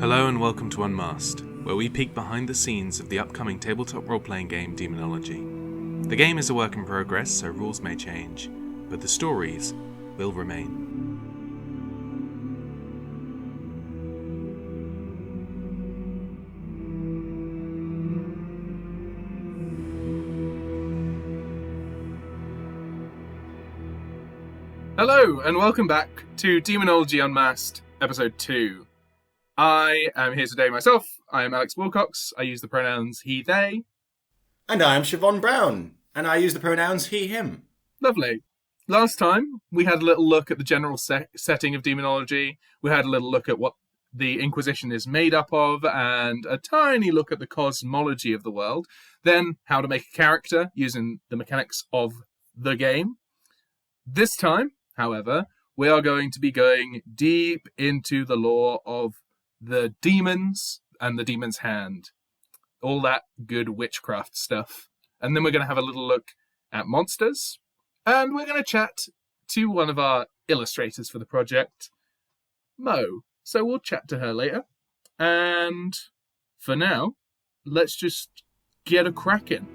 Hello and welcome to Unmasked, where we peek behind the scenes of the upcoming tabletop role-playing game Demonology. The game is a work in progress, so rules may change, but the stories will remain. Hello, and welcome back to Demonology Unmasked, Episode 2. I am here today myself. I am Alex Wilcox. I use the pronouns he, they. And I am Siobhan Brown, and I use the pronouns he, him. Lovely. Last time, we had a little look at the general setting of Demonology. We had a little look at what the Inquisition is made up of, and a tiny look at the cosmology of the world. Then, how to make a character using the mechanics of the game. This time, however, we are going to be going deep into the lore of the demons and the demon's hand. All that good witchcraft stuff. And then we're going to have a little look at monsters. And we're going to chat to one of our illustrators for the project, Mo. So we'll chat to her later. And for now, let's just get a cracking.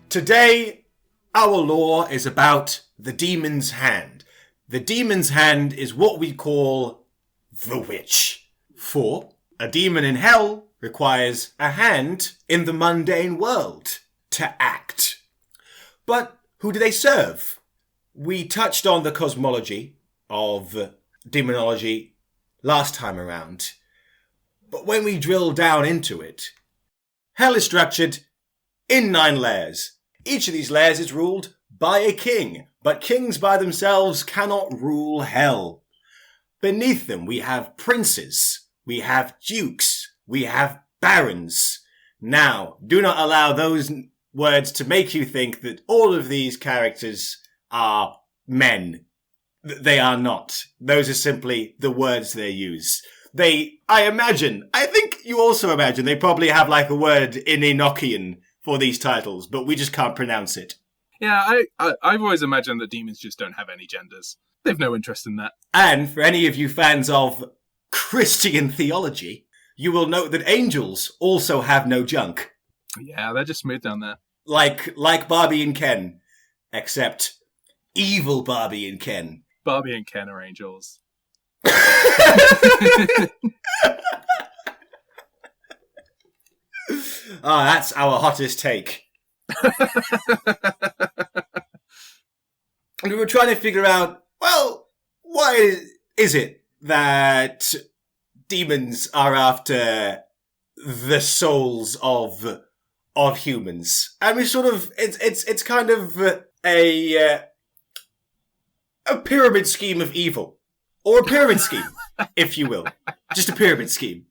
Today, our lore is about the demon's hand. The demon's hand is what we call the witch. For a demon in hell requires a hand in the mundane world to act. But who do they serve? We touched on the cosmology of demonology last time around. But when we drill down into it, hell is structured in 9 layers. Each of these layers is ruled by a king, but kings by themselves cannot rule hell. Beneath them we have princes, we have dukes, we have barons. Now, do not allow those words to make you think that all of these characters are men. They are not. Those are simply the words they use. I think you also imagine they probably have like a word in Enochian for these titles, but we just can't pronounce it. Yeah, I've always imagined that demons just don't have any genders. They've no interest in that. And for any of you fans of Christian theology, you will note that angels also have no junk. Yeah, they're just smooth down there. Like Barbie and Ken, except evil Barbie and Ken. Barbie and Ken are angels. That's our hottest take. And we were trying to figure out, well, why is it that demons are after the souls of humans? And we sort of, it's kind of a pyramid scheme of evil. Or a pyramid scheme, if you will. Just a pyramid scheme.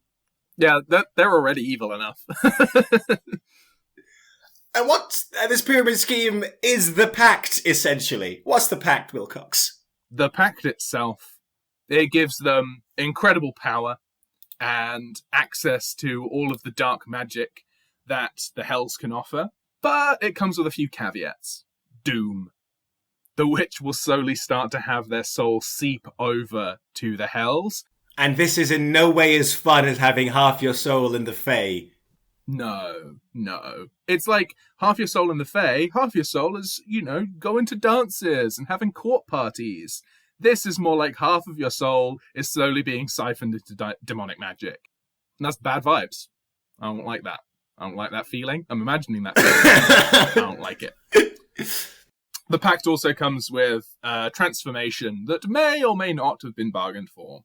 Yeah, they're already evil enough. And what this pyramid scheme is the pact, essentially. What's the pact, Wilcox? The pact itself, it gives them incredible power and access to all of the dark magic that the Hells can offer. But it comes with a few caveats. Doom. The witch will slowly start to have their soul seep over to the Hells. And this is in no way as fun as having half your soul in the Fae. No. It's like half your soul in the Fae, half your soul is, going to dances and having court parties. This is more like half of your soul is slowly being siphoned into demonic magic. And that's bad vibes. I don't like that. I don't like that feeling. I'm imagining that feeling. I don't like it. The pact also comes with transformation that may or may not have been bargained for.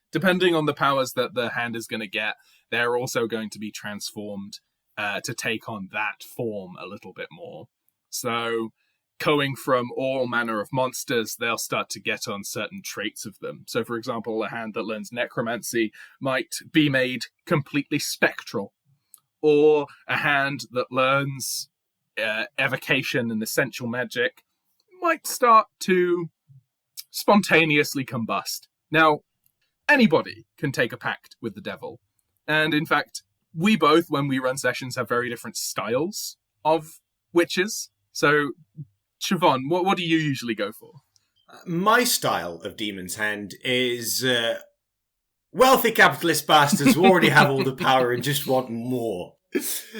Depending on the powers that the hand is going to get, they're also going to be transformed to take on that form a little bit more. So going from all manner of monsters, they'll start to get on certain traits of them. So, for example, a hand that learns necromancy might be made completely spectral, or a hand that learns evocation and essential magic might start to spontaneously combust. Now, anybody can take a pact with the devil. And in fact, we both, when we run sessions, have very different styles of witches. So, Siobhan, what do you usually go for? My style of Demon's Hand is wealthy capitalist bastards who already have all the power and just want more.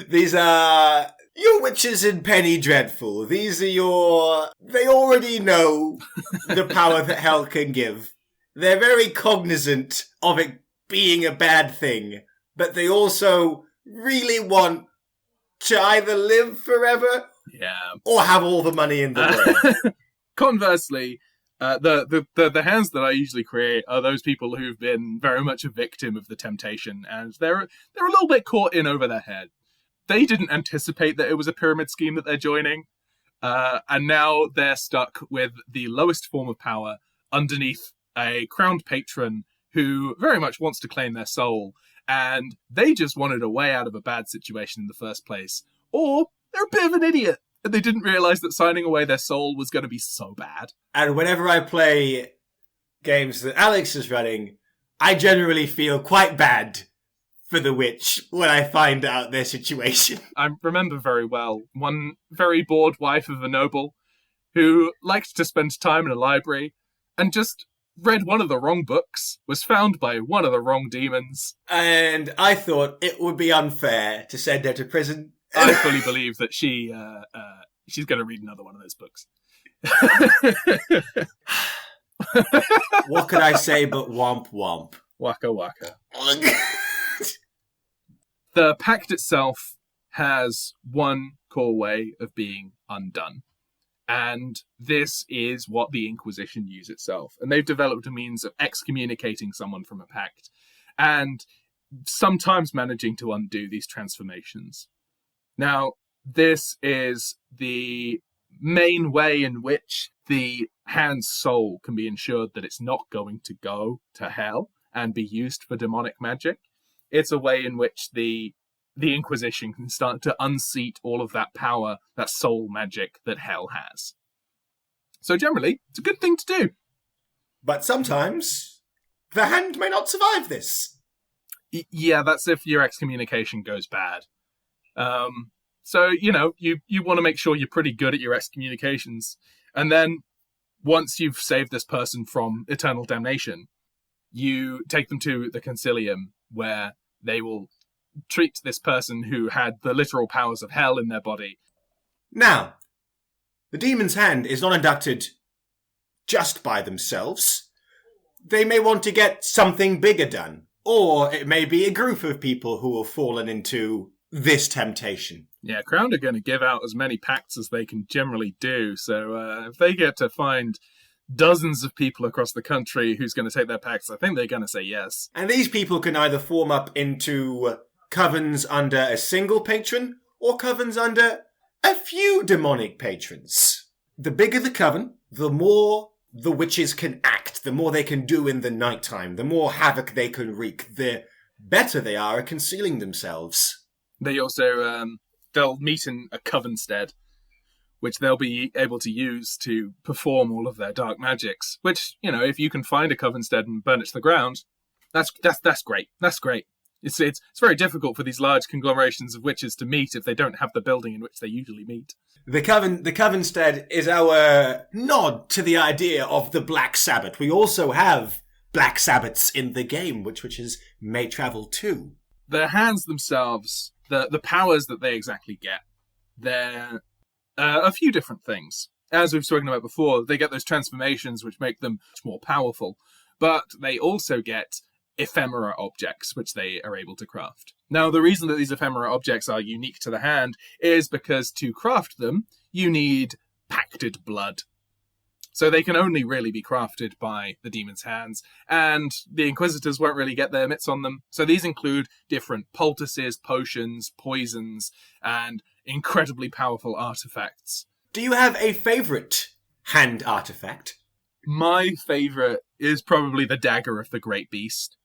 These are your witches in Penny Dreadful. These are they already know the power that hell can give. They're very cognizant of it being a bad thing, but they also really want to either live forever or have all the money in the world. Conversely, the hands that I usually create are those people who've been very much a victim of the temptation, and they're a little bit caught in over their head. They didn't anticipate that it was a pyramid scheme that they're joining, and now they're stuck with the lowest form of power underneath a crowned patron who very much wants to claim their soul, and they just wanted a way out of a bad situation in the first place. Or they're a bit of an idiot, and they didn't realise that signing away their soul was going to be so bad. And whenever I play games that Alex is running, I generally feel quite bad for the witch when I find out their situation. I remember very well one very bored wife of a noble who liked to spend time in a library and just read one of the wrong books, was found by one of the wrong demons. And I thought it would be unfair to send her to prison. I fully believe that she's going to read another one of those books. What could I say but womp womp? Waka waka. The pact itself has one core way of being undone. And this is what the Inquisition use itself. And they've developed a means of excommunicating someone from a pact and sometimes managing to undo these transformations. Now, this is the main way in which the hand's soul can be ensured that it's not going to go to hell and be used for demonic magic. It's a way in which the Inquisition can start to unseat all of that power, that soul magic that hell has. So generally, it's a good thing to do. But sometimes the hand may not survive this. Yeah, that's if your excommunication goes bad. So, you want to make sure you're pretty good at your excommunications. And then once you've saved this person from eternal damnation, you take them to the Concilium, where they will treat this person who had the literal powers of hell in their body. Now, the Demon's Hand is not inducted just by themselves. They may want to get something bigger done. Or it may be a group of people who have fallen into this temptation. Yeah, Crown are going to give out as many pacts as they can generally do. So if they get to find dozens of people across the country who's going to take their pacts, I think they're going to say yes. And these people can either form up into covens under a single patron or covens under a few demonic patrons. The bigger the coven, the more the witches can act, the more they can do in the nighttime, the more havoc they can wreak, the better they are at concealing themselves. They also, they'll meet in a covenstead, which they'll be able to use to perform all of their dark magics, which, if you can find a covenstead and burn it to the ground, that's great. That's great. It's very difficult for these large conglomerations of witches to meet if they don't have the building in which they usually meet. The covenstead is our nod to the idea of the Black Sabbath. We also have Black Sabbaths in the game, which witches may travel to. Their hands themselves, the powers that they exactly get, they're a few different things. As we've spoken about before, they get those transformations which make them much more powerful, but they also get ephemera objects, which they are able to craft. Now, the reason that these ephemera objects are unique to the hand is because to craft them, you need pacted blood. So they can only really be crafted by the demon's hands, and the Inquisitors won't really get their mitts on them. So these include different poultices, potions, poisons, and incredibly powerful artifacts. do you have a favourite hand artifact? My favourite is probably the Dagger of the Great Beast.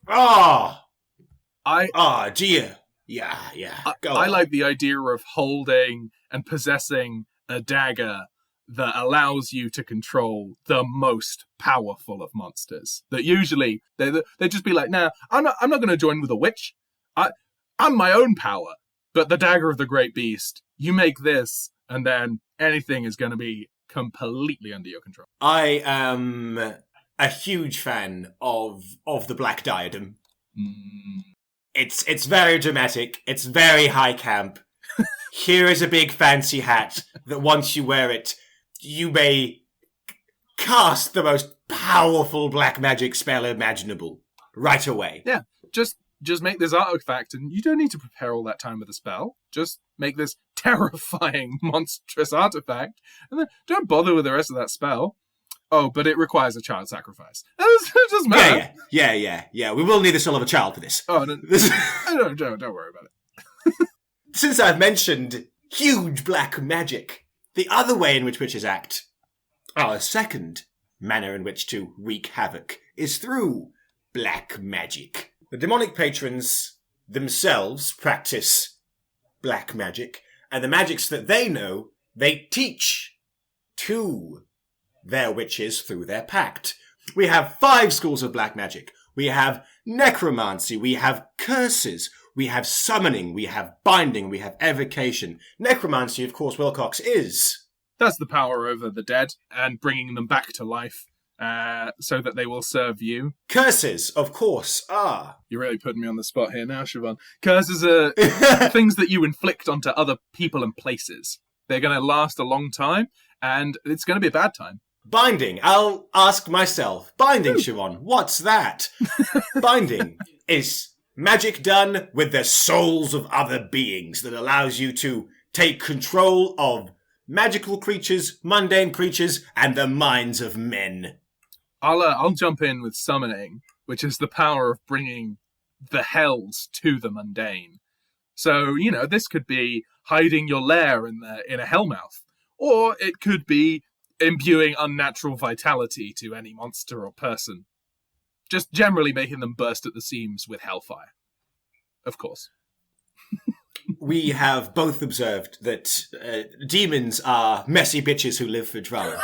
Dear. Yeah. I like the idea of holding and possessing a dagger that allows you to control the most powerful of monsters. That usually they just be like, nah, I'm not going to join with a witch. I'm my own power. But the Dagger of the Great Beast, you make this, and then anything is going to be completely under your control. I am a huge fan of the Black Diadem. It's very dramatic. It's very high camp. Here is a big fancy hat that once you wear it, you may cast the most powerful black magic spell imaginable right away. Yeah, just make this artifact, and you don't need to prepare all that time with a spell. Just make this terrifying, monstrous artifact, and then don't bother with the rest of that spell. Oh, but it requires a child sacrifice. It doesn't matter. Yeah. We will need the soul of a child for this. Oh, no, don't worry about it. Since I've mentioned huge black magic, the other way in which witches act, our second manner in which to wreak havoc, is through black magic. The demonic patrons themselves practice black magic, and the magics that they know, they teach to their witches through their pact. We have 5 schools of black magic. We have necromancy, we have curses, we have summoning, we have binding, we have evocation. Necromancy, of course, Wilcox, is... That's the power over the dead and bringing them back to life so that they will serve you. Curses, of course, are... You're really putting me on the spot here now, Siobhan. Curses are things that you inflict onto other people and places. They're going to last a long time, and it's going to be a bad time. Binding. I'll ask myself. Binding, Siobhan, what's that? Binding is magic done with the souls of other beings that allows you to take control of magical creatures, mundane creatures, and the minds of men. I'll jump in with summoning, which is the power of bringing the hells to the mundane. So, this could be hiding your lair in a hellmouth, or it could be imbuing unnatural vitality to any monster or person. Just generally making them burst at the seams with hellfire. Of course. We have both observed that demons are messy bitches who live for drama.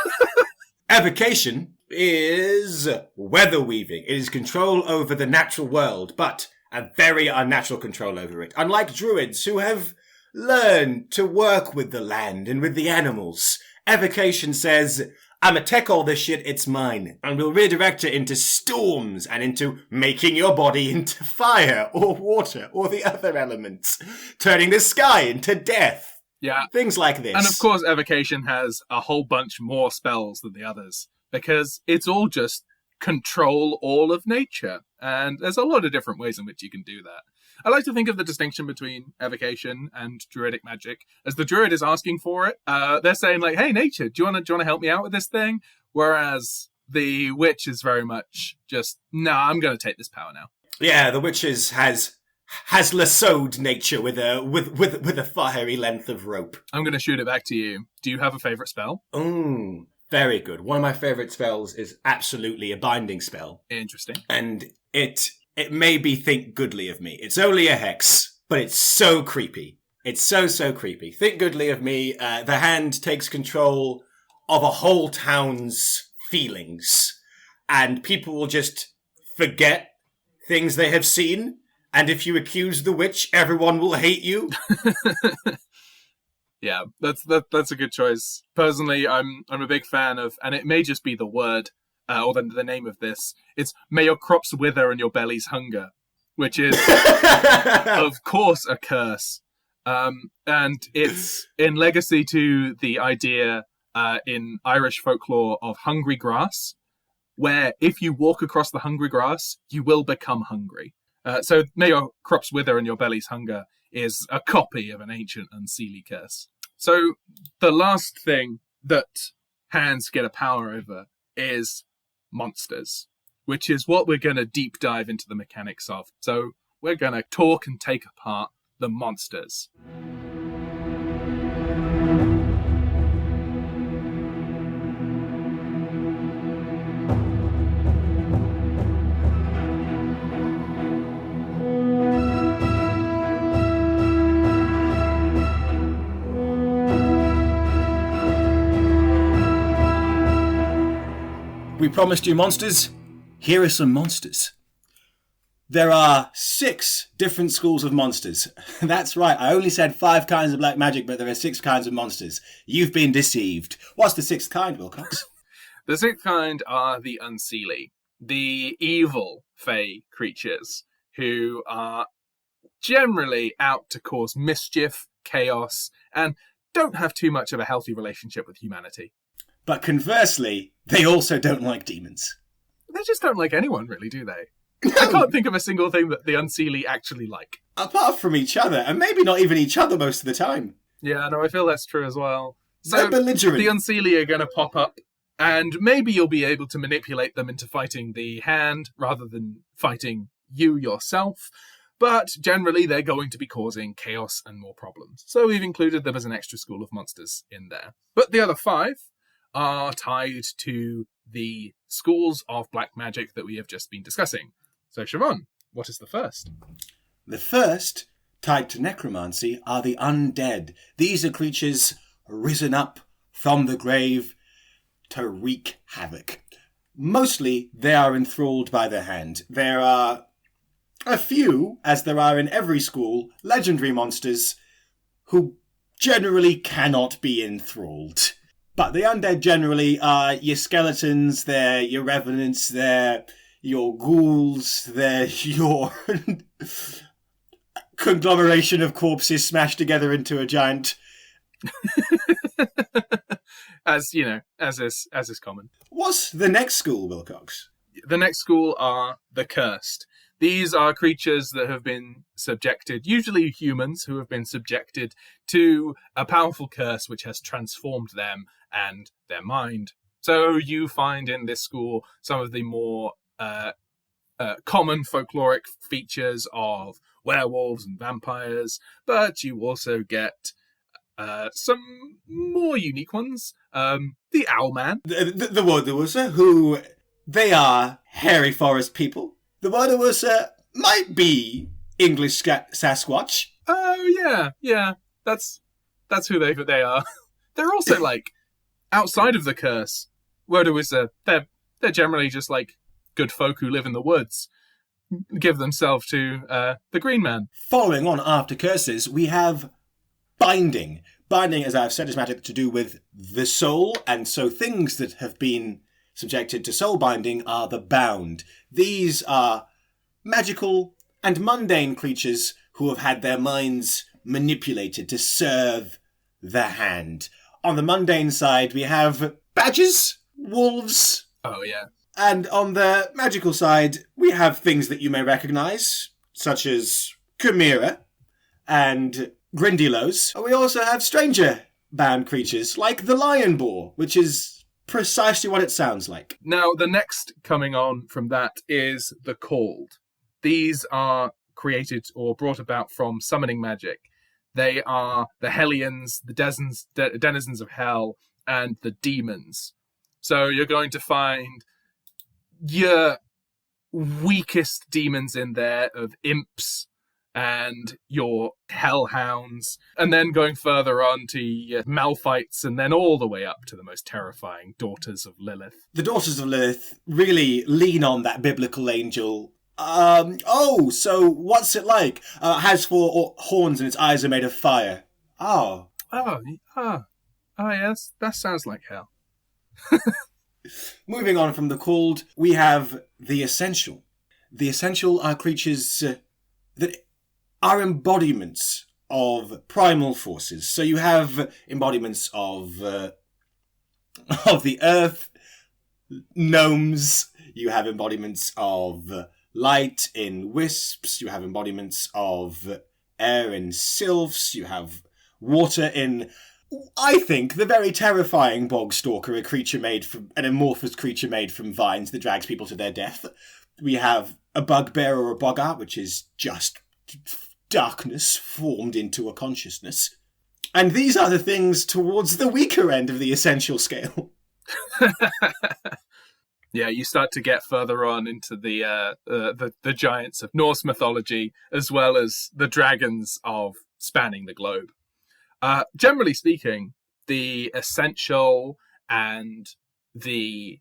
Evocation is weather weaving. It is control over the natural world, but a very unnatural control over it. Unlike druids who have learned to work with the land and with the animals, evocation says, I'm gonna take all this shit, it's mine. And we'll redirect it into storms and into making your body into fire or water or the other elements. Turning the sky into death. Yeah. Things like this. And of course, evocation has a whole bunch more spells than the others. Because it's all just control all of nature. And there's a lot of different ways in which you can do that. I like to think of the distinction between evocation and druidic magic as the druid is asking for it. They're saying like, "Hey, nature, do you want to help me out with this thing?" Whereas the witch is very much just, "Nah, I'm going to take this power now." Yeah, the witch has lassoed nature with a fiery length of rope. I'm going to shoot it back to you. Do you have a favorite spell? Very good. One of my favorite spells is absolutely a binding spell. Interesting. And it made me think goodly of me. It's only a hex, but it's so creepy. It's so creepy. Think goodly of me. The hand takes control of a whole town's feelings, and people will just forget things they have seen. And if you accuse the witch, everyone will hate you. Yeah, that's a good choice. Personally, I'm a big fan of, and it may just be the word, or the name of this. It's "May your crops wither and your bellies hunger," which is, of course, a curse. And it's in legacy to the idea in Irish folklore of hungry grass, where if you walk across the hungry grass, you will become hungry. So "May your crops wither and your bellies hunger" is a copy of an ancient unseelie curse. So the last thing that hands get a power over is monsters, which is what we're going to deep dive into the mechanics of. So we're going to talk and take apart the monsters. We promised you monsters. Here are some monsters. There are 6 different schools of monsters. That's right, I only said 5 kinds of black magic, but there are 6 kinds of monsters. You've been deceived. What's the 6th kind, Wilcox? The 6th kind are the Unseelie, the evil Fey creatures who are generally out to cause mischief, chaos, and don't have too much of a healthy relationship with humanity. But conversely, they also don't like demons. They just don't like anyone, really, do they? I can't think of a single thing that the Unseelie actually like. Apart from each other, and maybe not even each other most of the time. Yeah, no, I feel that's true as well. They're belligerent. The Unseelie are going to pop up, and maybe you'll be able to manipulate them into fighting the hand rather than fighting you yourself. But generally, they're going to be causing chaos and more problems. So we've included them as an extra school of monsters in there. But the other 5 are tied to the schools of black magic that we have just been discussing. So, Siobhan, what is the first? The first, tied to necromancy, are the undead. These are creatures risen up from the grave to wreak havoc. Mostly, they are enthralled by the hand. There are a few, as there are in every school, legendary monsters who generally cannot be enthralled. But the undead generally are your skeletons, they're your revenants, they're your ghouls, they're your conglomeration of corpses smashed together into a giant... As is common. What's the next school, Wilcox? The next school are the cursed. These are creatures that have been subjected, usually humans, who have been subjected to a powerful curse which has transformed them and their mind. So you find in this school some of the more common folkloric features of werewolves and vampires, but you also get some more unique ones. The Owlman. The Wodawusa, who they are hairy forest people. The Wodawusa might be English Sasquatch. Oh, yeah. That's who they are. They're also, like, outside of the curse. Wodawusa, they're generally just, like, good folk who live in the woods. Give themselves to the Green Man. Following on after curses, we have binding. Binding, as I've said, is magic to do with the soul, and so things that have been subjected to soul binding are the bound. These are magical and mundane creatures who have had their minds manipulated to serve the hand. On the mundane side, we have badgers, wolves. Oh, yeah. And on the magical side, we have things that you may recognise, such as Chimera and Grindylows. We also have stranger bound creatures, like the lion boar, which is precisely what it sounds like. Now, the next coming on from that is the Called. These are created or brought about from summoning magic. They are the Hellions, the denizens of hell, and the demons. So you're going to find your weakest demons in there of imps and your hellhounds, and then going further on to your Malphites, and then all the way up to the most terrifying Daughters of Lilith. The Daughters of Lilith really lean on that biblical angel. So what's it like? Has 4 horns and its eyes are made of fire. Oh, yes, that sounds like hell. Moving on from the Called, we have the Essential. The Essential are creatures that are embodiments of primal forces. So you have embodiments of the earth, gnomes, you have embodiments of light in wisps, you have embodiments of air in sylphs, you have water in, I think, the very terrifying bog stalker, an amorphous creature made from vines that drags people to their death. We have a bugbear or a boggart, which is just darkness formed into a consciousness. And these are the things towards the weaker end of the essential scale. Yeah, you start to get further on into the giants of Norse mythology, as well as the dragons of spanning the globe. Generally speaking, the essential and the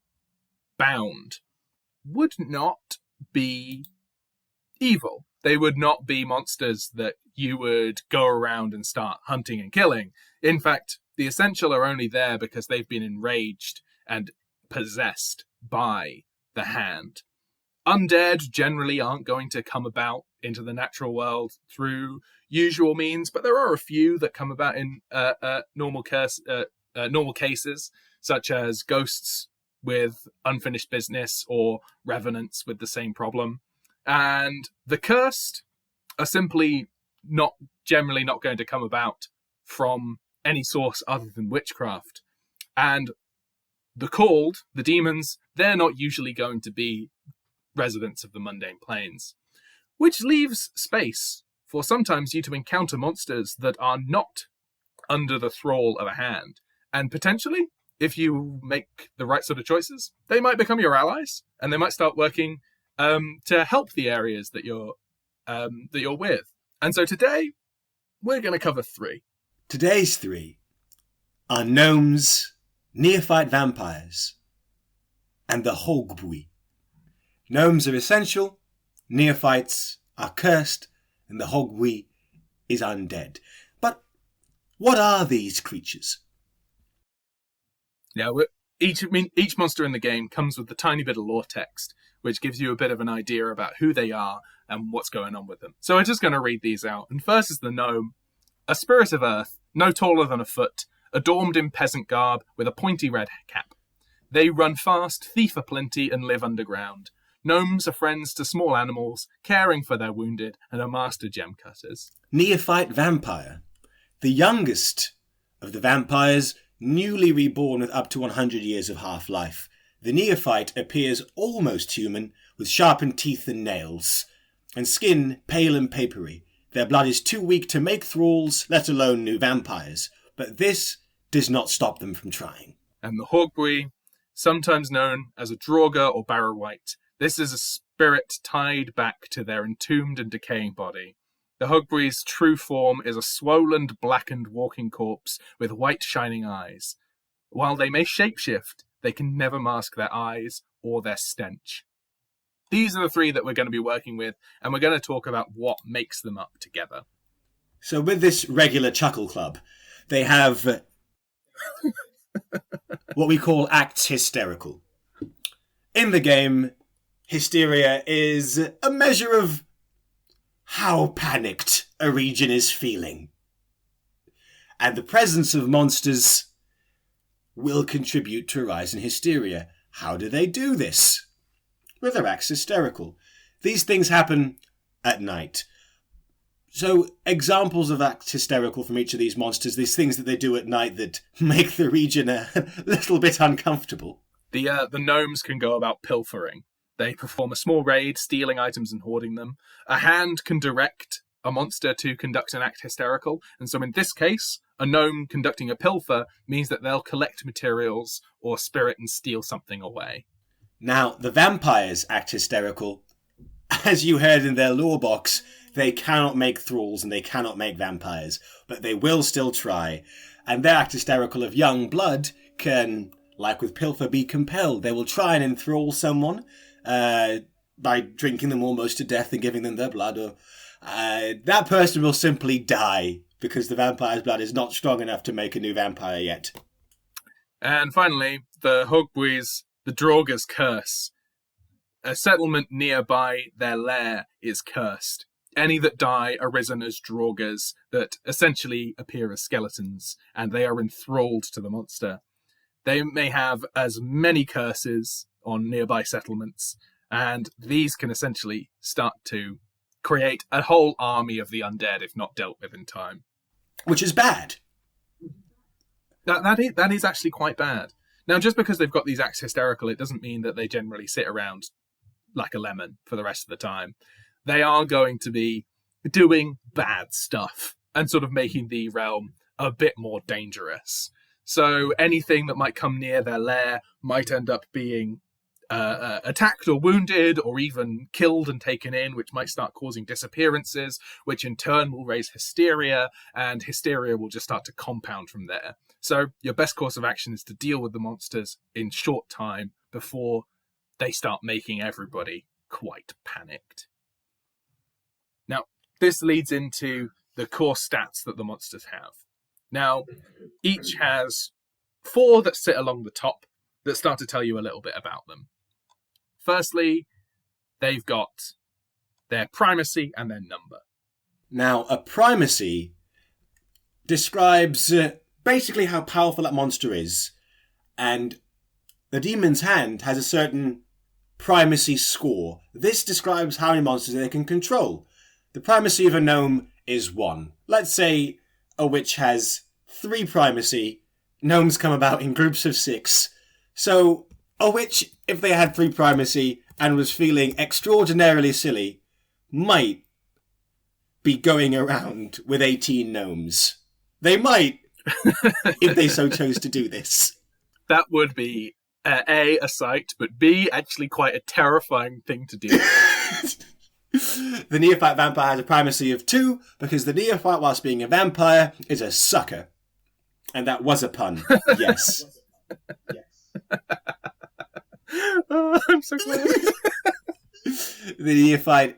bound would not be evil. They would not be monsters that you would go around and start hunting and killing. In fact, the Essential are only there because they've been enraged and possessed by the Hand. Undead generally aren't going to come about into the natural world through usual means, but there are a few that come about in normal cases, such as ghosts with unfinished business or revenants with the same problem. And the cursed are simply generally not going to come about from any source other than witchcraft. And the called, the demons, they're not usually going to be residents of the mundane planes, which leaves space for sometimes you to encounter monsters that are not under the thrall of a hand. And potentially, if you make the right sort of choices, they might become your allies, and they might start working to help the areas that you're with. And so today, we're going to cover 3. Today's 3 are gnomes, neophyte vampires, and the Hogbui. Gnomes are essential, neophytes are cursed, and the Hogbui is undead. But what are these creatures? Now, each monster in the game comes with a tiny bit of lore text, which gives you a bit of an idea about who they are and what's going on with them. So we're just going to read these out. And first is the gnome, a spirit of earth, no taller than a foot, adorned in peasant garb with a pointy red cap. They run fast, thief aplenty, and live underground. Gnomes are friends to small animals, caring for their wounded, and are master gem cutters. Neophyte vampire, the youngest of the vampires, newly reborn with up to 100 years of half-life. The neophyte appears almost human, with sharpened teeth and nails, and skin pale and papery. Their blood is too weak to make thralls, let alone new vampires, but this does not stop them from trying. And the Hogbui, sometimes known as a Draugr or Barrow-wight. This is a spirit tied back to their entombed and decaying body. The Hogbui's true form is a swollen, blackened walking corpse with white shining eyes. While they may shapeshift, they can never mask their eyes or their stench. These are the 3 that we're going to be working with, and we're going to talk about what makes them up together. So with this regular Chuckle Club, they have what we call acts hysterical. In the game, hysteria is a measure of how panicked a region is feeling. And the presence of monsters will contribute to a rise in hysteria. How do they do this? With their acts hysterical. These things happen at night. So, examples of acts hysterical from each of these monsters, these things that they do at night that make the region a little bit uncomfortable. The gnomes can go about pilfering. They perform a small raid, stealing items and hoarding them. A hand can direct a monster to conduct an act hysterical, and so in this case, a gnome conducting a pilfer means that they'll collect materials or spirit and steal something away. Now, the vampires act hysterical. As you heard in their lore box, they cannot make thralls and they cannot make vampires, but they will still try. And their act hysterical of young blood can, like with pilfer, be compelled. They will try and enthrall someone by drinking them almost to death and giving them their blood, or that person will simply die because the vampire's blood is not strong enough to make a new vampire yet. And finally, the Hogbui's, the Draugr's curse. A settlement nearby their lair is cursed. Any that die are risen as Draugrs that essentially appear as skeletons, and they are enthralled to the monster. They may have as many curses on nearby settlements, and these can essentially start to create a whole army of the undead if not dealt with in time. Which is bad. That is actually quite bad. Now, just because they've got these acts hysterical, it doesn't mean that they generally sit around like a lemon for the rest of the time. They are going to be doing bad stuff and sort of making the realm a bit more dangerous. So anything that might come near their lair might end up being attacked or wounded or even killed and taken in, which might start causing disappearances, which in turn will raise hysteria, and hysteria will just start to compound from there. So your best course of action is to deal with the monsters in short time before they start making everybody quite panicked. Now, this leads into the core stats that the monsters have. Now, each has 4 that sit along the top that start to tell you a little bit about them. Firstly, they've got their primacy and their number. Now, a primacy describes basically how powerful that monster is, and the Demon's Hand has a certain primacy score. This describes how many monsters they can control. The primacy of a gnome is 1. Let's say a witch has 3 primacy. Gnomes come about in groups of 6. So a witch, if they had 3 primacy and was feeling extraordinarily silly, might be going around with 18 gnomes. They might, if they so chose to do this. That would be A, a sight, but B, actually quite a terrifying thing to do. The neophyte vampire has a primacy of 2 because the neophyte, whilst being a vampire, is a sucker. And that was a pun. Yes. Oh, I'm so glad. The neophyte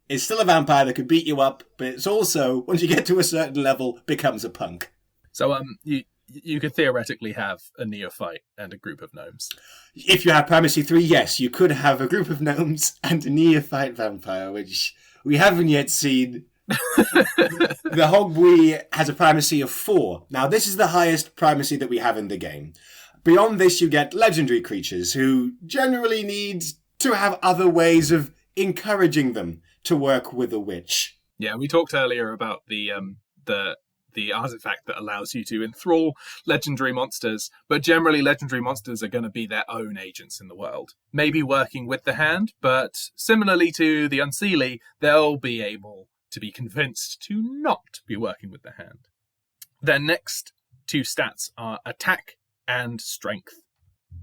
is still a vampire that could beat you up, but it's also, once you get to a certain level, becomes a punk. So you could theoretically have a neophyte and a group of gnomes. If you have primacy 3, yes, you could have a group of gnomes and a neophyte vampire, which we haven't yet seen. The Hogwee has a primacy of 4. Now, this is the highest primacy that we have in the game. Beyond this, you get legendary creatures who generally need to have other ways of encouraging them to work with a witch. Yeah, we talked earlier about the artifact that allows you to enthrall legendary monsters, but generally legendary monsters are going to be their own agents in the world. Maybe working with the hand, but similarly to the Unseelie, they'll be able to be convinced to not be working with the hand. Their next 2 stats are attack and strength.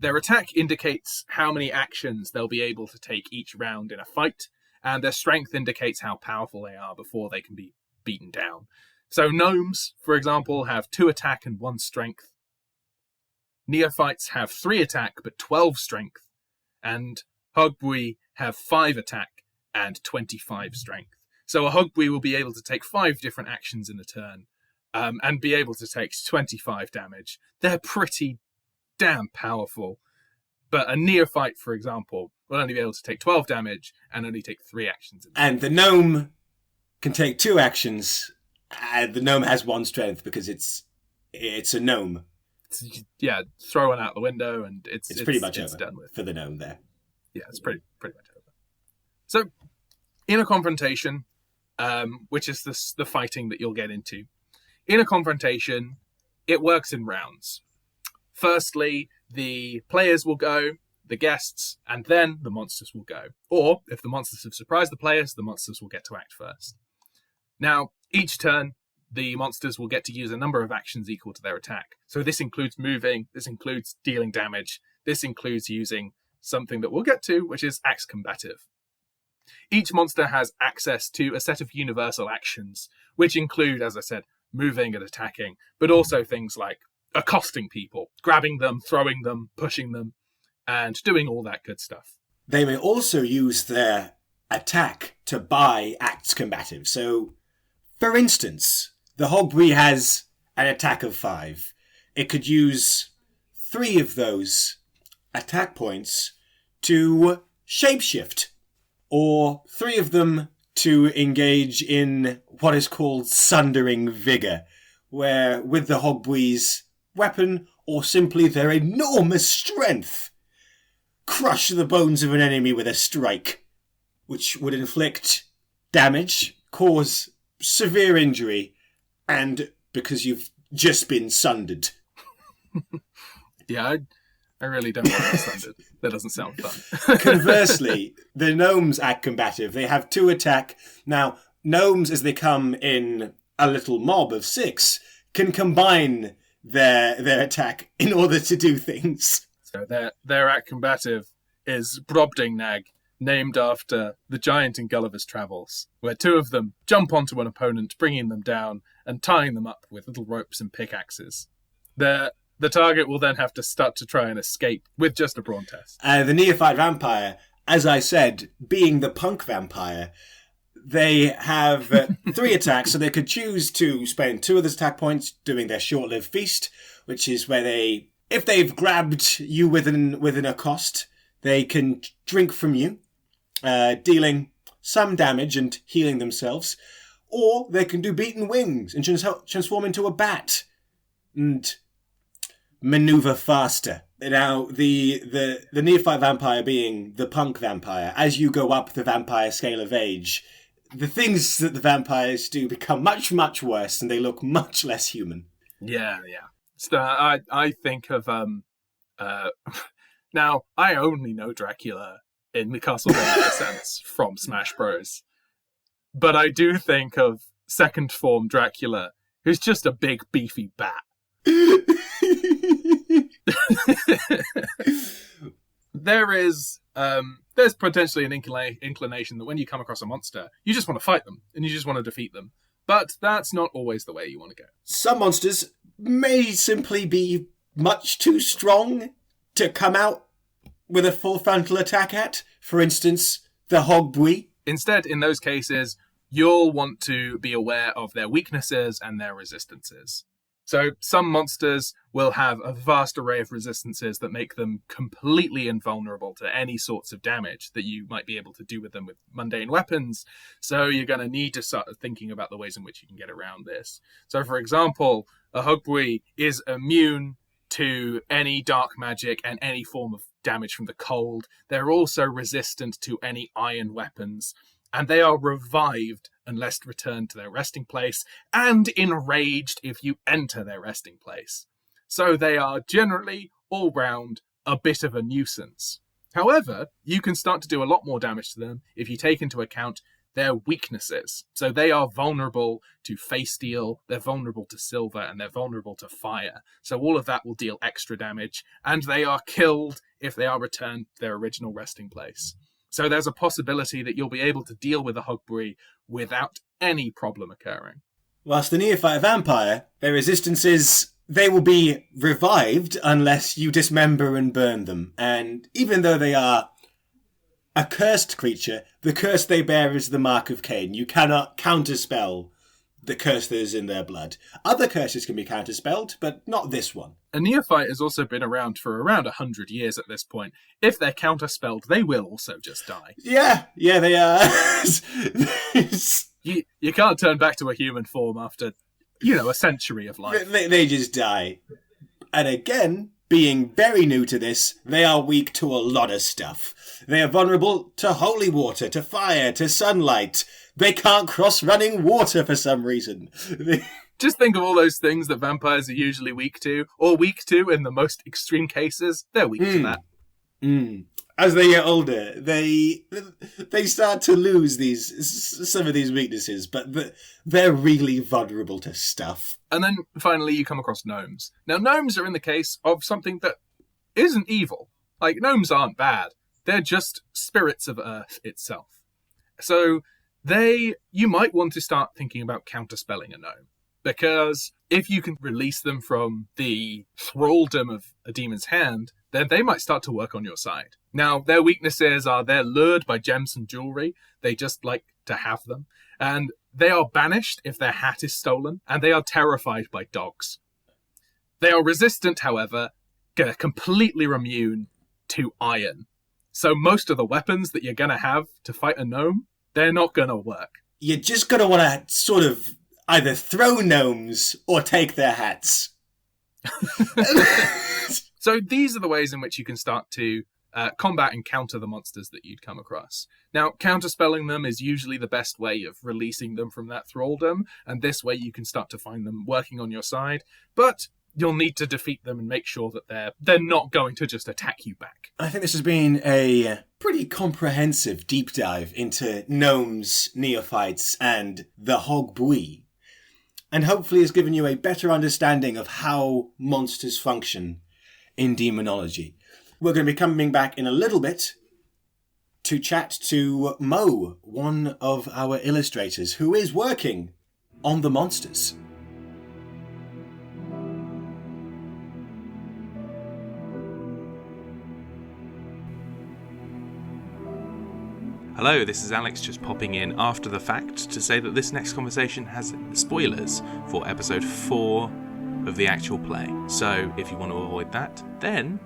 Their attack indicates how many actions they'll be able to take each round in a fight, and their strength indicates how powerful they are before they can be beaten down. So gnomes, for example, have 2 attack and 1 strength. Neophytes have 3 attack but 12 strength, and Hogwee have 5 attack and 25 strength. So a Hogwee will be able to take 5 different actions in a turn, and be able to take 25 damage. They're pretty damn powerful. But a neophyte, for example, will only be able to take 12 damage and only take 3 actions. And the gnome can take 2 actions. The gnome has 1 strength because it's a gnome. Yeah, throw one out the window and it's pretty much over done with for the gnome there. Yeah, it's pretty much over. So, in a confrontation, which is the fighting that you'll get into, in a confrontation, it works in rounds. Firstly, the players will go, the guests, and then the monsters will go. Or, if the monsters have surprised the players, the monsters will get to act first. Now, each turn, the monsters will get to use a number of actions equal to their attack. So this includes moving, this includes dealing damage, this includes using something that we'll get to, which is axe combative. Each monster has access to a set of universal actions, which include, as I said, moving and attacking, but also things like accosting people, grabbing them, throwing them, pushing them, and doing all that good stuff. They may also use their attack to buy acts combative. So, for instance, the Hogwee has an attack of 5. It could use 3 of those attack points to shapeshift, or 3 of them to engage in what is called Sundering Vigor, where with the Hogwee's weapon, or simply their enormous strength, crush the bones of an enemy with a strike, which would inflict damage, cause severe injury, and because you've just been sundered. Yeah, I really don't want to be sundered. That doesn't sound fun. Conversely, the gnomes act combative. They have 2 attack. Now, gnomes, as they come in a little mob of 6, can combine their attack in order to do things. So their act combative is Brobdingnag, named after the giant in Gulliver's Travels, where 2 of them jump onto an opponent, bringing them down and tying them up with little ropes and pickaxes. Their The target will then have to start to try and escape with just a brawn test. The neophyte vampire, as I said, being the punk vampire, they have 3 attacks, so they could choose to spend 2 of those attack points doing their short-lived feast, which is where they, if they've grabbed you within a cost, they can drink from you, dealing some damage and healing themselves, or they can do beaten wings and transform into a bat and maneuver faster. Now, the neophyte vampire being the punk vampire, as you go up the vampire scale of age, the things that the vampires do become much, much worse, and they look much less human. Yeah. So I think of now I only know Dracula in the Castlevania sense from Smash Bros, but I do think of second form Dracula, who's just a big beefy bat. There's potentially an inclination that when you come across a monster, you just want to fight them and you just want to defeat them. But that's not always the way you want to go. Some monsters may simply be much too strong to come out with a full frontal attack at. For instance, the Hogbui. Instead, in those cases, you'll want to be aware of their weaknesses and their resistances. So some monsters will have a vast array of resistances that make them completely invulnerable to any sorts of damage that you might be able to do with them with mundane weapons. So you're going to need to start thinking about the ways in which you can get around this. So, for example, a Hogbui is immune to any dark magic and any form of damage from the cold. They're also resistant to any iron weapons, and they are revived unless returned to their resting place, and enraged if you enter their resting place. So they are generally, all round, a bit of a nuisance. However, you can start to do a lot more damage to them if you take into account their weaknesses. So they are vulnerable to face steel, they're vulnerable to silver, and they're vulnerable to fire. So all of that will deal extra damage, and they are killed if they are returned to their original resting place. So there's a possibility that you'll be able to deal with a Hogbui without any problem occurring. Whilst the neophyte vampire, their resistances, they will be revived unless you dismember and burn them. And even though they are a cursed creature, the curse they bear is the mark of Cain. You cannot counterspell the curse that is in their blood. Other curses can be counterspelled, but not this one. A neophyte has also been around for around 100 years at this point. If they're counterspelled, they will also just die. Yeah, they are. You can't turn back to a human form after, a century of life. They just die. And again, being very new to this, they are weak to a lot of stuff. They are vulnerable to holy water, to fire, to sunlight. They can't cross running water for some reason. Just think of all those things that vampires are usually weak to, or weak to in the most extreme cases. They're weak to that. As they get older, they start to lose some of these weaknesses, but they're really vulnerable to stuff. And then finally you come across gnomes. Now gnomes are in the case of something that isn't evil. Like, gnomes aren't bad. They're just spirits of Earth itself. So you might want to start thinking about counterspelling a gnome. Because if you can release them from the thraldom of a demon's hand, then they might start to work on your side. Now, their weaknesses are they're lured by gems and jewelry. They just like to have them. And they are banished if their hat is stolen. And they are terrified by dogs. They are resistant, however, completely immune to iron. So most of the weapons that you're going to have to fight a gnome, they're not going to work. You're just going to want to sort of either throw gnomes or take their hats. So these are the ways in which you can start to combat and counter the monsters that you'd come across. Now, counterspelling them is usually the best way of releasing them from that thraldom, and this way you can start to find them working on your side, but you'll need to defeat them and make sure that they're not going to just attack you back. I think this has been a pretty comprehensive deep dive into gnomes, neophytes, and the Hogbui, and hopefully has given you a better understanding of how monsters function in demonology. We're going to be coming back in a little bit to chat to Mo, one of our illustrators, who is working on the monsters. Hello, this is Alex just popping in after the fact to say that this next conversation has spoilers for episode 4 of the actual play. So if you want to avoid that, then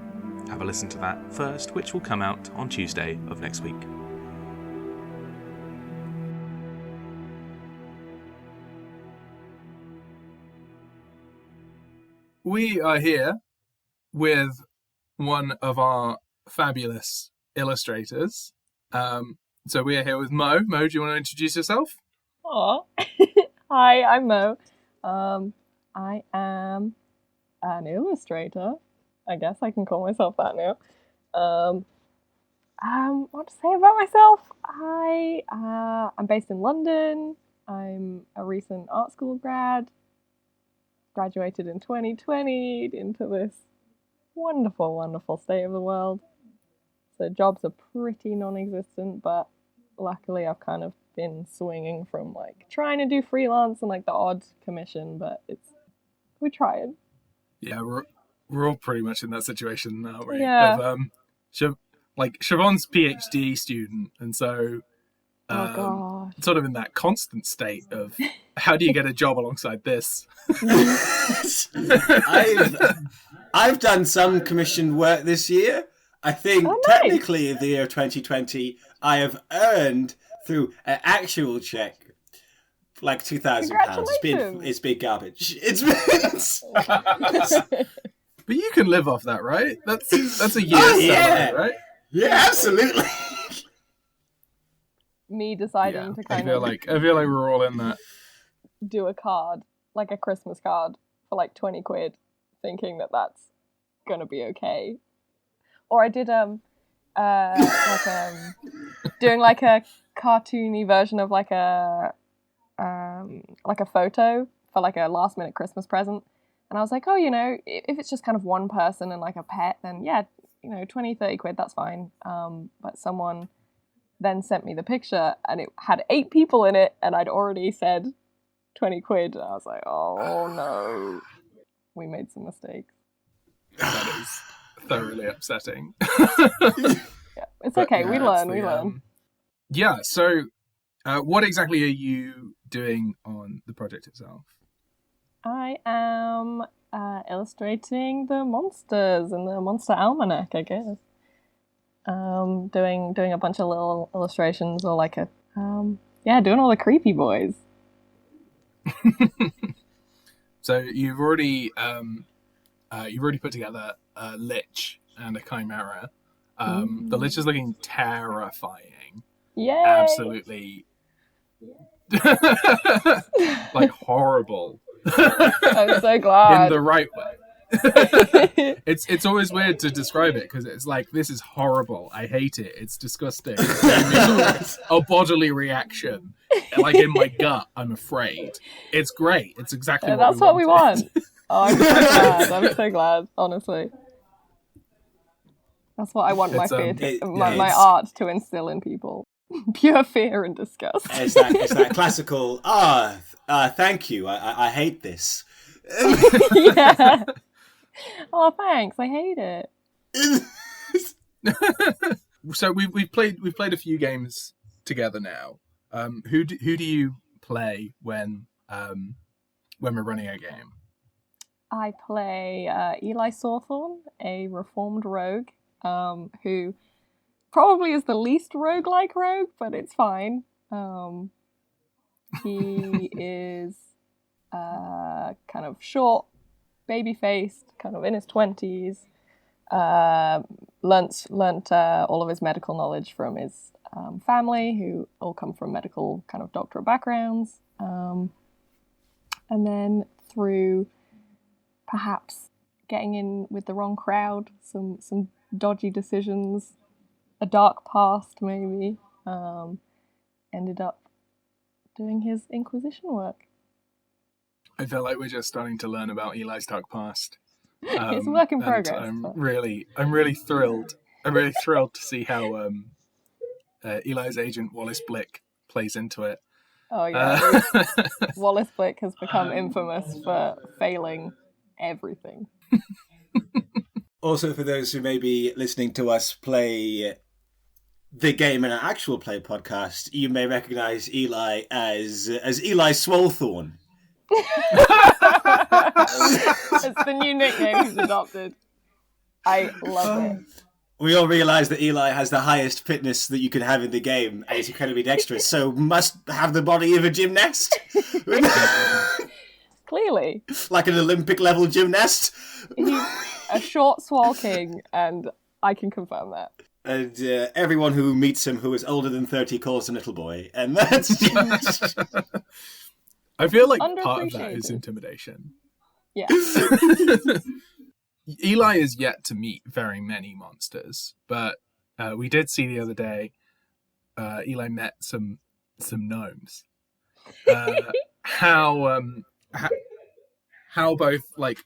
have a listen to that first, which will come out on Tuesday of next week. We are here with one of our fabulous illustrators. So we are here with Mo. Mo, do you want to introduce yourself? Aw. Hi, I'm Mo. I am an illustrator. I guess I can call myself that now. What to say about myself? I'm based in London. I'm a recent art school grad. Graduated in 2020 into this wonderful, wonderful state of the world. So jobs are pretty non-existent, but luckily I've kind of been swinging from like trying to do freelance and like the odd commission, but we're trying. Yeah, we're all pretty much in that situation now, right? Yeah. Of, Siobhan's PhD student, and so Oh god. sort of in that constant state of how do you get a job alongside this? I've done some commissioned work this year. I think technically in the year 2020, I have earned through an actual check like £2,000. It's big garbage. But you can live off that, right? That's a year's salary, right? Yeah, absolutely. Me deciding to kind I feel like we're all in that. do a card, like a Christmas card, for like 20 quid, thinking that that's gonna be okay. Or I did doing like a cartoony version of like a photo for like a last minute Christmas present, and I was like, oh, you know, if it's just kind of one person and like a pet, then yeah, you know, 20-30 quid, that's fine. But someone then sent me the picture and it had 8 people in it, and I'd already said 20 quid. And I was like, oh no, we made some mistakes. That is thoroughly upsetting. Yeah, it's okay. We learn. Yeah. So, what exactly are you doing on the project itself? I am illustrating the monsters in the Monster Almanac, I guess. Doing a bunch of little illustrations, or like doing all the creepy boys. So you've already put together a lich and a chimera. The lich is looking terrifying. Yay! Absolutely. Like horrible. I'm so glad. In the right way. It's always weird to describe it because it's like, this is horrible. I hate it. It's disgusting. It's a bodily reaction. Like in my gut, I'm afraid. It's great. It's exactly what we want. Oh, I'm so glad. I'm so glad, honestly. That's what I want my art to instill in people. Pure fear and disgust. It's that classical, thank you, I hate this. Yeah. Oh, thanks. I hate it. So we've played a few games together now. Who do you play when we're running a game? I play Eli Sawthorne, a reformed rogue, who probably is the least roguelike rogue, but it's fine. He is kind of short, baby-faced, kind of in his 20s. Learnt all of his medical knowledge from his family, who all come from medical kind of doctorate backgrounds. And then through perhaps getting in with the wrong crowd, some dodgy decisions, a dark past maybe, ended up doing his Inquisition work. I feel like we're just starting to learn about Eli's dark past. It's a work in progress. I'm really thrilled. I'm really thrilled to see how Eli's agent Wallace Blick plays into it. Oh yeah, Wallace Blick has become infamous for failing everything. Also, for those who may be listening to us play the Game and Actual Play podcast, you may recognise Eli as Eli Swolethorn. It's the new nickname he's adopted. I love it. We all realise that Eli has the highest fitness that you can have in the game, and is incredibly dexterous, so must have the body of a gymnast. Clearly. Like an Olympic-level gymnast. He's a short swole king, and I can confirm that. And everyone who meets him who is older than 30 calls him little boy. And that's... I feel like part of that is intimidation. Yeah. Eli is yet to meet very many monsters, but we did see the other day Eli met some gnomes. How both like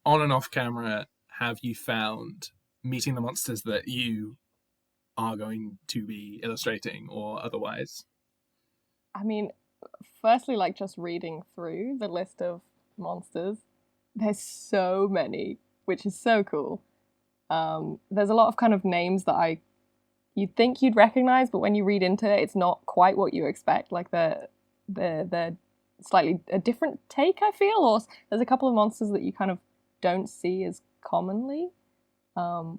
on and off camera have you found meeting the monsters that you are going to be illustrating or otherwise? I mean, firstly, like just reading through the list of monsters, there's so many, which is so cool. There's a lot of kind of names that you'd think you'd recognize, but when you read into it, it's not quite what you expect. Like they're slightly a different take, I feel, or there's a couple of monsters that you kind of don't see as commonly,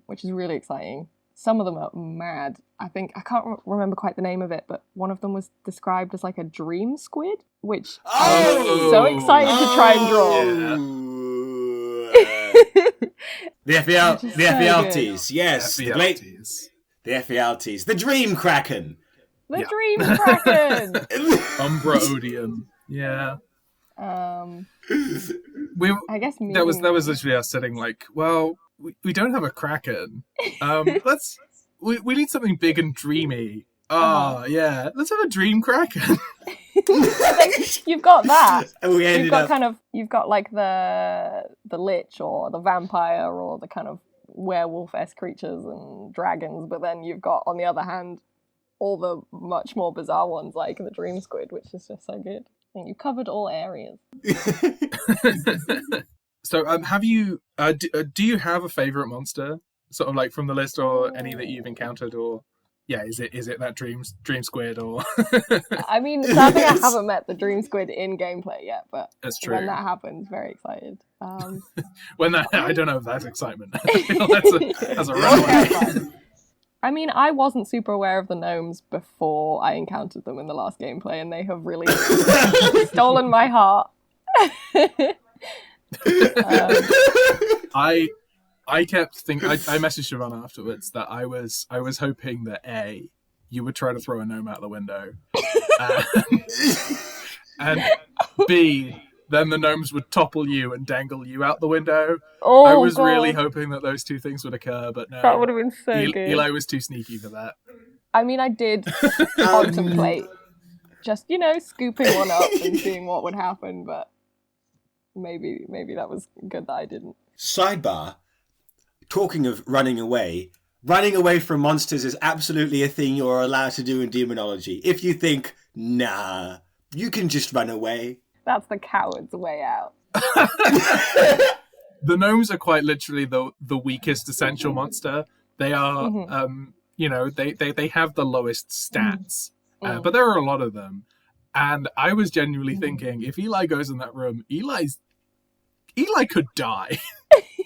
which is really exciting. Some of them are mad. I think, I can't remember quite the name of it, but one of them was described as like a dream squid, which I'm so excited to try and draw. The Ephialtes, yes. Ephialtes. The Ephialtes. The Dream Kraken. The Dream Kraken! Umbra Odium. Yeah. I guess that was literally us sitting like, well, we don't have a kraken. We need something big and dreamy. Yeah, let's have a dream kraken. You've got that. You've got like the lich or the vampire or the kind of werewolf-esque creatures and dragons, but then you've got, on the other hand, all the much more bizarre ones like the dream squid, which is just so good. I think you covered all areas. So, have you? Do you have a favorite monster, sort of like from the list, or any that you've encountered, or is it that dream squid, or? I mean, sadly, I haven't met the dream squid in gameplay yet, but that's true. When that happens, very excited. When that, I don't know if that's excitement. I feel that's a runaway. I mean, I wasn't super aware of the gnomes before I encountered them in the last gameplay, and they have really stolen my heart. I kept thinking. I messaged Siobhan afterwards that I was hoping that A, you would try to throw a gnome out the window, and B, then the gnomes would topple you and dangle you out the window. Oh, I was God. really hoping that those two things would occur, but no. That would have been so good. Eli was too sneaky for that. I mean, I did contemplate just, scooping one up and seeing what would happen, but maybe that was good that I didn't. Sidebar, talking of running away from monsters is absolutely a thing you're allowed to do in demonology. If you think, nah, you can just run away. That's the coward's way out. The gnomes are quite literally the weakest essential monster. They are, they have the lowest stats, but there are a lot of them. And I was genuinely thinking, if Eli goes in that room, Eli could die.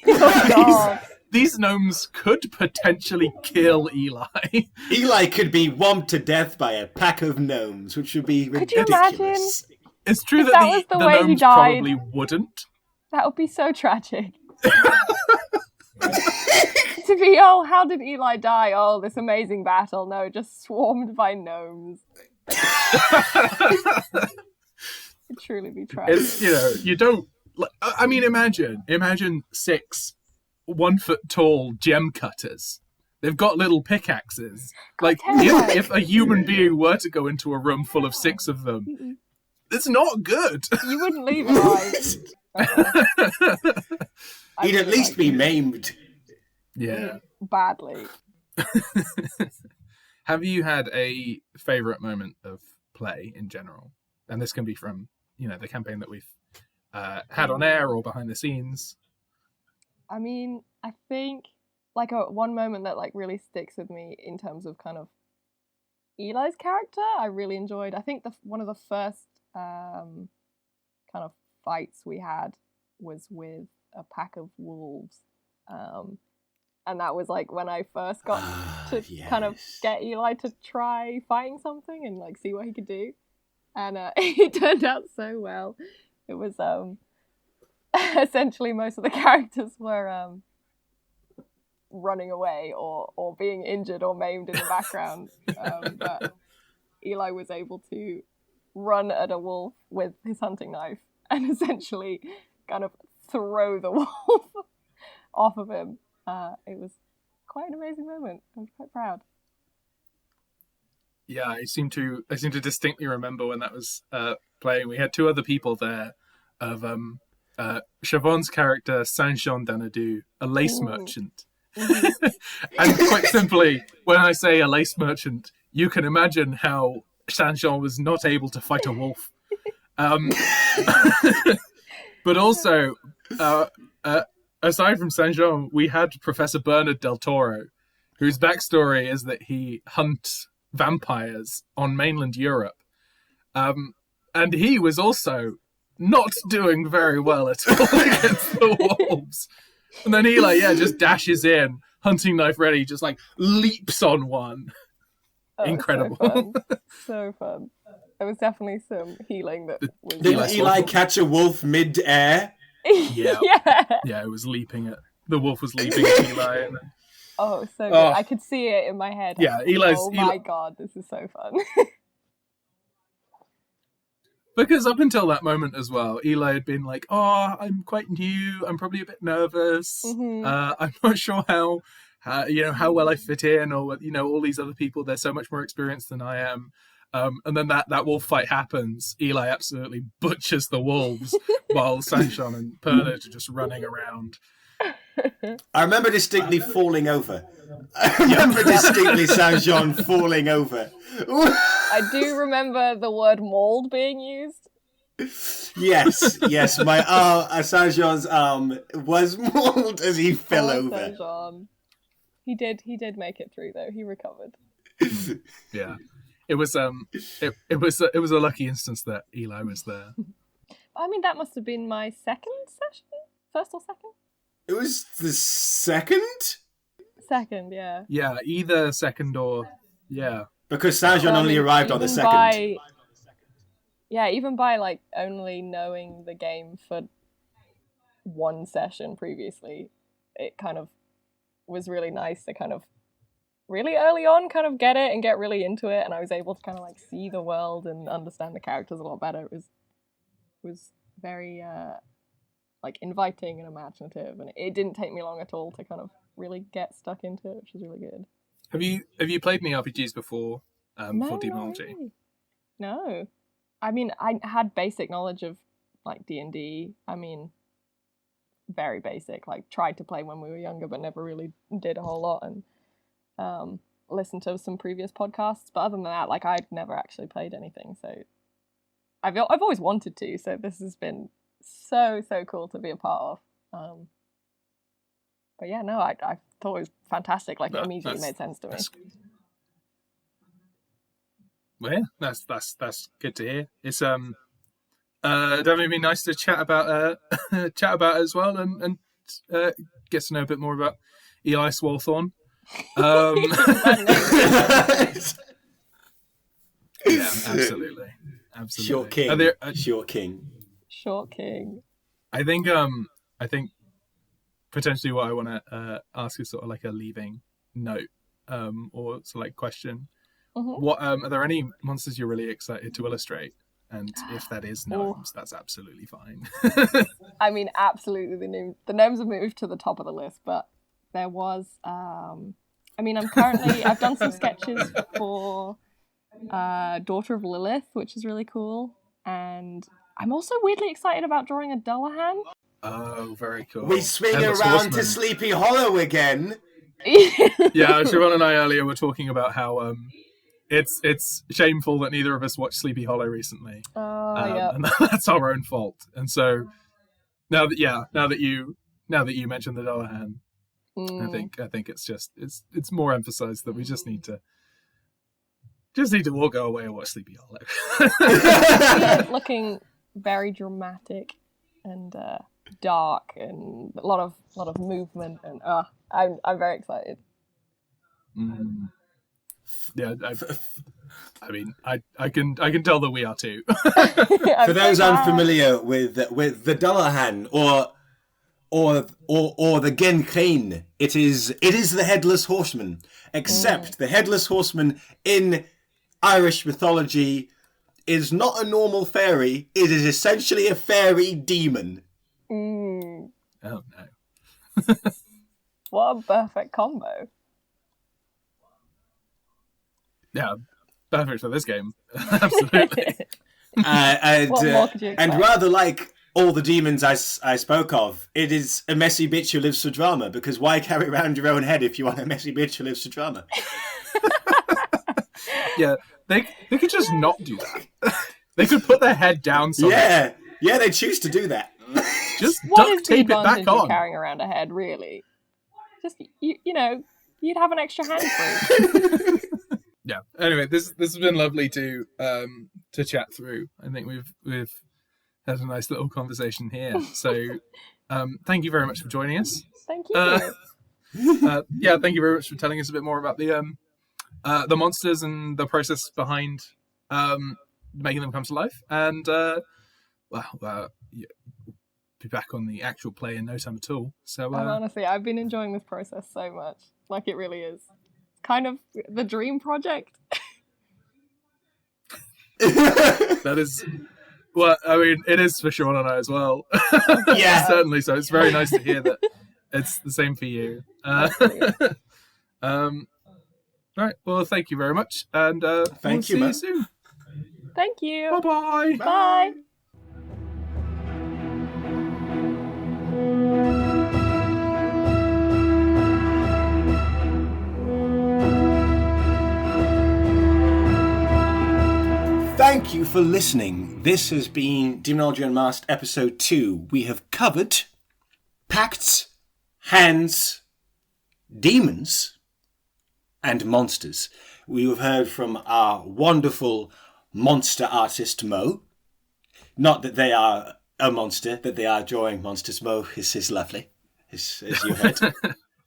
Oh, God. These gnomes could potentially kill Eli. Eli could be whomped to death by a pack of gnomes, which would be ridiculous. Could you imagine? It's true that was the the way he gnomes died. probably wouldn't. That would be so tragic. To be, how did Eli die? Oh, this amazing battle. No, just swarmed by gnomes. It'd truly be tragic. It's, you don't... I mean, imagine 6 1-foot-tall gem cutters. They've got little pickaxes. Like, if a human being were to go into a room full of 6 of them, it's not good. You wouldn't leave alive. He'd at least be maimed. Yeah. Badly. Have you had a favourite moment of play in general? And this can be from, the campaign that we've had on air or behind the scenes. I mean, I think like one moment that like really sticks with me in terms of kind of Eli's character, I really enjoyed. I think one of the first kind of fights we had was with a pack of wolves. And that was like when I first got to kind of get Eli to try fighting something and like see what he could do. And it turned out so well. It was essentially most of the characters were running away or being injured or maimed in the background. But Eli was able to run at a wolf with his hunting knife and essentially kind of throw the wolf off of him. It was quite an amazing moment. I was quite proud. Yeah, I seem to distinctly remember when that was playing. We had two other people there of Siobhan's character, Saint-Jean d'Anadu, a lace merchant. And quite simply, when I say a lace merchant, you can imagine how Saint-Jean was not able to fight a wolf. But also, aside from Saint-Jean, we had Professor Bernard Del Toro, whose backstory is that he hunts vampires on mainland Europe. And he was also not doing very well at all against the wolves. And then Eli, just dashes in, hunting knife ready, just like leaps on one. Oh, Incredible. So fun. There was definitely some healing that was... Did Eli catch a wolf mid-air? Yeah. Yeah, it was leaping at... The wolf was leaping at Eli. And then... Oh, so good. I could see it in my head. Yeah, my God, this is so fun. Because up until that moment as well, Eli had been like, "Oh, I'm quite new. I'm probably a bit nervous. I'm not sure how well I fit in, or all these other people. They're so much more experienced than I am." And then that wolf fight happens. Eli absolutely butchers the wolves, while Saint-Jean and Bernard are just running around. I remember distinctly falling over. I remember distinctly Saint-Jean falling over. I do remember the word mauled being used. Yes. My Saint-Jean's arm was mauled as he fell over. Saint-Jean. He did make it through though. He recovered. Yeah, it was it was a lucky instance that Eli was there. I mean, that must have been my second session, first or second. It was the second? Second, yeah. Yeah, either second or... Yeah. Because Saint-Jean only arrived on the second. Even by, like, only knowing the game for one session previously, it kind of was really nice to kind of really early on kind of get it and get really into it, and I was able to kind of, like, see the world and understand the characters a lot better. It was very... like inviting and imaginative, and it didn't take me long at all to kind of really get stuck into it, which was really good. Have you played any RPGs before for Demonology? No. I mean, I had basic knowledge of like D&D. I mean, very basic. Like tried to play when we were younger, but never really did a whole lot. And listened to some previous podcasts. But other than that, like I'd never actually played anything. So I've always wanted to. So this has been so cool to be a part of. But yeah, no, I thought it was fantastic. Like it immediately made sense to me. Well, yeah, that's good to hear. It's definitely been nice to chat about it as well, and get to know a bit more about Eli Swalthorn. Yeah, absolutely. Short King. Short King. I think potentially what I want to ask is sort of like a leaving note, or sort of like question. Mm-hmm. What are there any monsters you're really excited to illustrate? And if that is gnomes, that's absolutely fine. I mean, absolutely, the gnomes have moved to the top of the list, but there was. I mean, I've done some sketches for Daughter of Lilith, which is really cool, and I'm also weirdly excited about drawing a Dullahan. Oh, very cool. We swing around to Sleepy Hollow again. Yeah, Siobhan and I earlier were talking about how it's shameful that neither of us watched Sleepy Hollow recently. Yeah. And that's our own fault. And so now that you mentioned the Dullahan, I think it's more emphasized that we just need to Just need to all go away and watch Sleepy Hollow. See it looking very dramatic and dark, and a lot of movement, and I'm very excited. Yeah, I mean, I can tell that we are too. For those unfamiliar with the Dullahan or the Gencrane, it is the Headless Horseman. Except the Headless Horseman in Irish mythology is not a normal fairy. It is essentially a fairy demon. Mm. Oh no! What a perfect combo. Yeah, perfect for this game. Absolutely. What more could you expect? And rather like all the demons I spoke of, it is a messy bitch who lives for drama, because why carry around your own head if you want a messy bitch who lives for drama? Yeah, they could just not do that. They could put their head down somewhere. Yeah, they choose to do that. Just What duct is the tape it advantage back of on. carrying around a head, really? Just, you know, you'd have an extra hand free. Yeah. Anyway, this has been lovely to chat through. I think we've had a nice little conversation here. So, thank you very much for joining us. Thank you. Thank you very much for telling us a bit more about the monsters and the process behind making them come to life. And be back on the actual play in no time at all. So Honestly, I've been enjoying this process so much. Like, it really is. Kind of the dream project. that is, well, I mean, it is for Sean and I as well. Yeah. Certainly. So it's very nice to hear that it's the same for you. Right. Well, thank you very much, and we'll see you soon. Thank you. Bye-bye. Bye. Thank you for listening. This has been Demonology Unmasked episode 2. We have covered pacts, hands, demons, and monsters. We have heard from our wonderful monster artist Mo. Not that they are a monster, that they are drawing monsters. Mo is lovely, as you heard.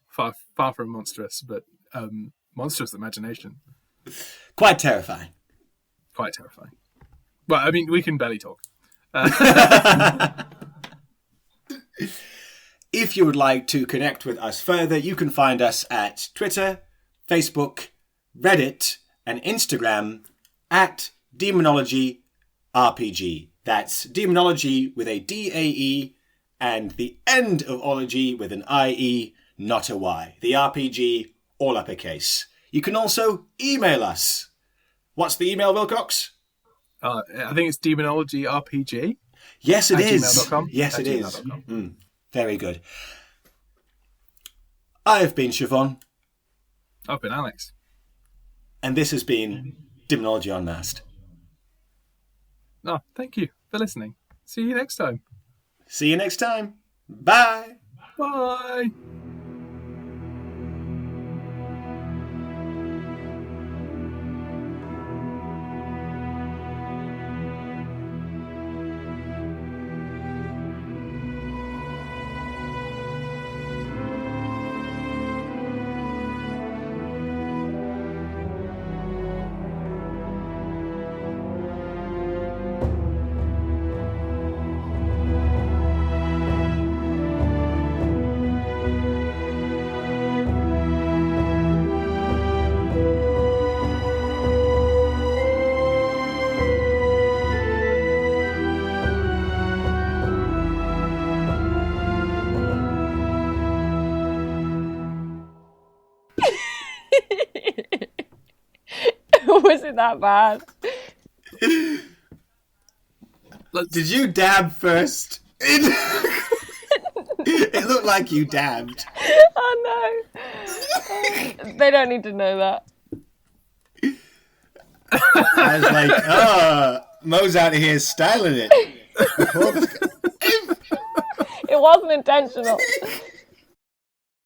far from monstrous, but monstrous imagination. Quite terrifying. Quite terrifying. Well, I mean, we can barely talk. If you would like to connect with us further, you can find us at Twitter, Facebook, Reddit, and Instagram at Demonology RPG. That's Demonology with a D-A-E and the end of ology with an I-E, not a Y. The RPG, all uppercase. You can also email us. What's the email, Wilcox? I think it's demonologyrpg. Yes, it is. gmail.com. Yes, At it is. gmail.com. Very good. I've been Siobhan, I've been Alex. and this has been Demonology Unmasked. Oh, thank you for listening. See you next time. See you next time. Bye. Bye. Was it that bad? Did you dab first? It looked like you dabbed. Oh no. They don't need to know that. I was like, Mo's out of here styling it. It wasn't intentional.